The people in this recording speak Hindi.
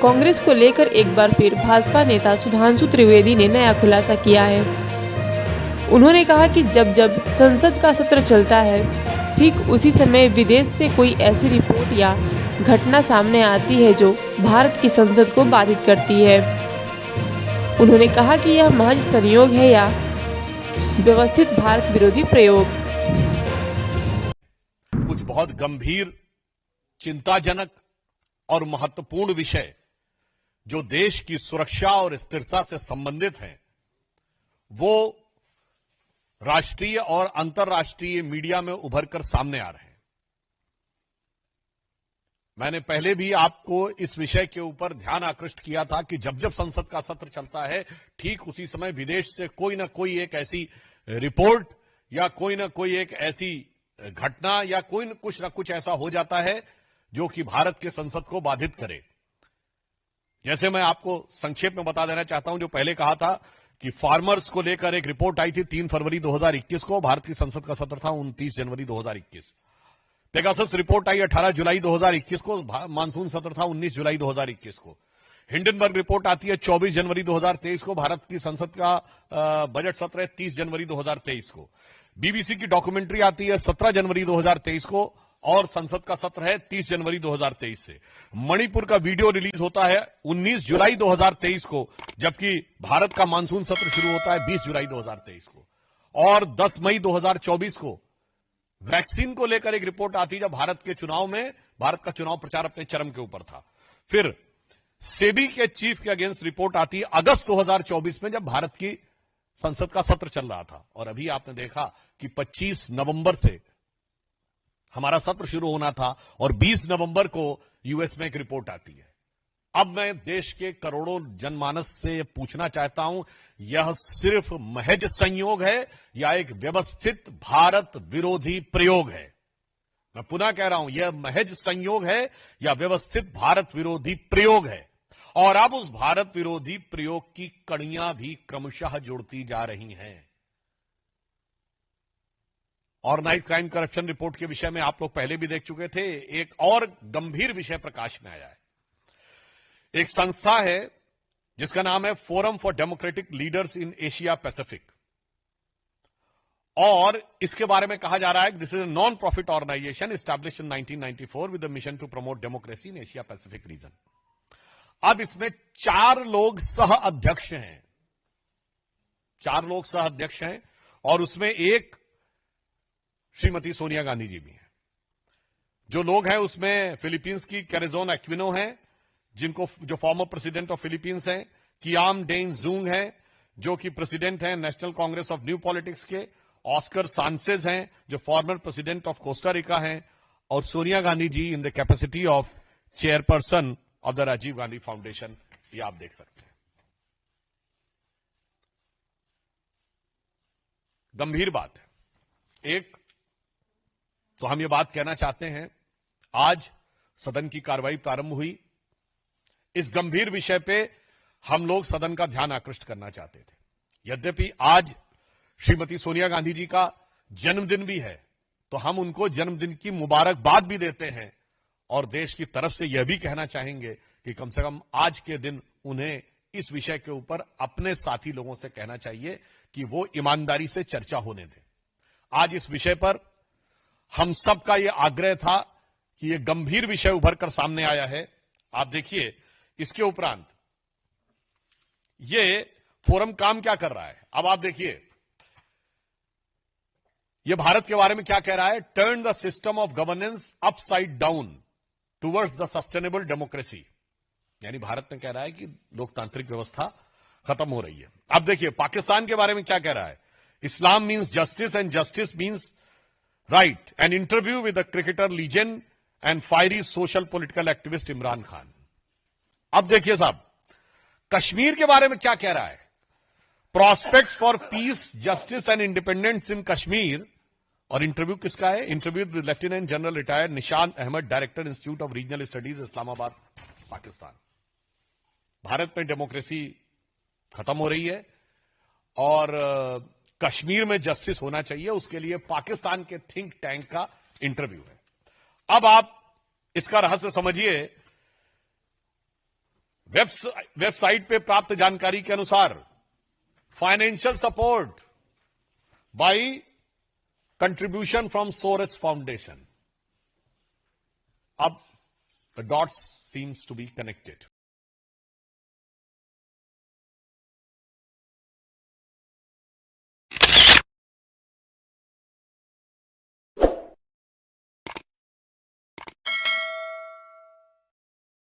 कांग्रेस को लेकर एक बार फिर भाजपा नेता सुधांशु त्रिवेदी ने नया खुलासा किया है। उन्होंने कहा कि जब जब संसद का सत्र चलता है, ठीक उसी समय विदेश से कोई ऐसी रिपोर्ट या घटना सामने आती है जो भारत की संसद को बाधित करती है। उन्होंने कहा कि यह महज संयोग है या व्यवस्थित भारत विरोधी प्रयोग। कुछ बहुत गंभीर, चिंताजनक और महत्वपूर्ण विषय जो देश की सुरक्षा और स्थिरता से संबंधित हैं, वो राष्ट्रीय और अंतर्राष्ट्रीय मीडिया में उभरकर सामने आ रहे हैं। मैंने पहले भी आपको इस विषय के ऊपर ध्यान आकृष्ट किया था कि जब जब संसद का सत्र चलता है, ठीक उसी समय विदेश से कोई ना कोई एक ऐसी रिपोर्ट या कोई ना कोई एक ऐसी घटना या कुछ ना कुछ ऐसा हो जाता है जो कि भारत के संसद को बाधित करे। जैसे मैं आपको संक्षेप में बता देना चाहता हूं, जो पहले कहा था कि फार्मर्स को लेकर एक रिपोर्ट आई थी 3 फरवरी 2021 को, भारत की संसद का सत्र था 29 जनवरी 2021। पेगासस रिपोर्ट आई 18 जुलाई 2021 को, मानसून सत्र था 19 जुलाई 2021 को। हिंडनबर्ग रिपोर्ट आती है 24 जनवरी 2023 को, भारत की संसद का बजट सत्र है 30 जनवरी 2023 को। बीबीसी की डॉक्यूमेंट्री आती है 17 जनवरी 2023 को और संसद का सत्र है 30 जनवरी 2023 से। मणिपुर का वीडियो रिलीज होता है 19 जुलाई 2023 को, जबकि भारत का मानसून सत्र शुरू होता है 20 जुलाई 2023 को। और 10 मई 2024 को वैक्सीन को लेकर एक रिपोर्ट आती है, जब भारत के चुनाव में भारत का चुनाव प्रचार अपने चरम के ऊपर था। फिर सेबी के चीफ के अगेंस्ट रिपोर्ट आती है अगस्त 2024 में, जब भारत की संसद का सत्र चल रहा था। और अभी आपने देखा कि 25 नवंबर से हमारा सत्र शुरू होना था और 20 नवंबर को यूएस में एक रिपोर्ट आती है। अब मैं देश के करोड़ों जनमानस से पूछना चाहता हूं, यह सिर्फ महज संयोग है या एक व्यवस्थित भारत विरोधी प्रयोग है? मैं पुनः कह रहा हूं, यह महज संयोग है या व्यवस्थित भारत विरोधी प्रयोग है। और अब उस भारत विरोधी प्रयोग की कड़ियां भी क्रमशः जुड़ती जा रही हैं। ऑर्गेनाइज्ड क्राइम करप्शन रिपोर्ट के विषय में आप लोग पहले भी देख चुके थे। एक और गंभीर विषय प्रकाश में आया है। एक संस्था है जिसका नाम है forum for democratic leaders in Asia Pacific, और इसके बारे में कहा जा रहा है कि this is a non profit organisation established in 1994 with the mission to promote democracy in Asia Pacific region. अब इसमें 4 लोग सह अध्यक्ष हैं, 4 लोग सह अध्यक्ष हैं, और उसमें एक श्रीमती सोनिया गांधी जी भी हैं। जो लोग हैं उसमें फिलीपींस की कैरेजोन एक्विनो हैं, जो फॉर्मर प्रेसिडेंट ऑफ फिलीपींस हैं। कियाम डेन जूंग हैं, जो कि प्रेसिडेंट हैं national congress of new politics के। ऑस्कर सांचेज हैं, जो former president of Costa Rica हैं। और Sonia Gandhi ji in the capacity of chairperson of the Rajiv Gandhi foundation. ये आप देख सकते हैं। गंभीर बात है। एक तो हम ये बात कहना चाहते हैं, आज सदन की कार्रवाई प्रारंभ हुई। इस गंभीर विषय पे हम लोग सदन का ध्यान आकृष्ट करना चाहते थे। यद्यपि आज श्रीमती सोनिया गांधी जी का जन्मदिन भी है, तो हम उनको जन्मदिन की मुबारकबाद भी देते हैं और देश की तरफ से यह भी कहना चाहेंगे कि कम से कम आज के दिन उन्हें इस विषय के ऊपर अपने साथी लोगों से कहना चाहिए कि वो ईमानदारी से चर्चा होने दें। आज इस विषय पर हम सबका यह आग्रह था कि यह गंभीर विषय उभर कर सामने आया है। आप देखिए, इसके उपरांत यह फोरम काम क्या कर रहा है। अब आप देखिए, यह भारत के बारे में क्या कह रहा है। Turn the system of governance upside down towards the sustainable democracy. यानी भारत में कह रहा है कि लोकतांत्रिक व्यवस्था खत्म हो रही है। अब देखिए, पाकिस्तान के बारे में क्या कह रहा है। Islam means justice and justice means right. An interview with the cricketer legend and fiery social political activist Imran Khan. अब देखिए साहब, कश्मीर के बारे में क्या कह रहा है। Prospects for peace, justice and independence in Kashmir. और इंटरव्यू किसका है। Interview with lieutenant general retired Nishan Ahmad, director institute of regional studies, Islamabad, Pakistan. Bharat में डेमोक्रेसी खत्म हो रही है और कश्मीर में जस्टिस होना चाहिए, उसके लिए पाकिस्तान के थिंक टैंक का इंटरव्यू है। अब आप इसका रहस्य समझिए वेबसाइट पे प्राप्त जानकारी के अनुसार financial support by contribution from Soros foundation. अब the dots seems to be connected.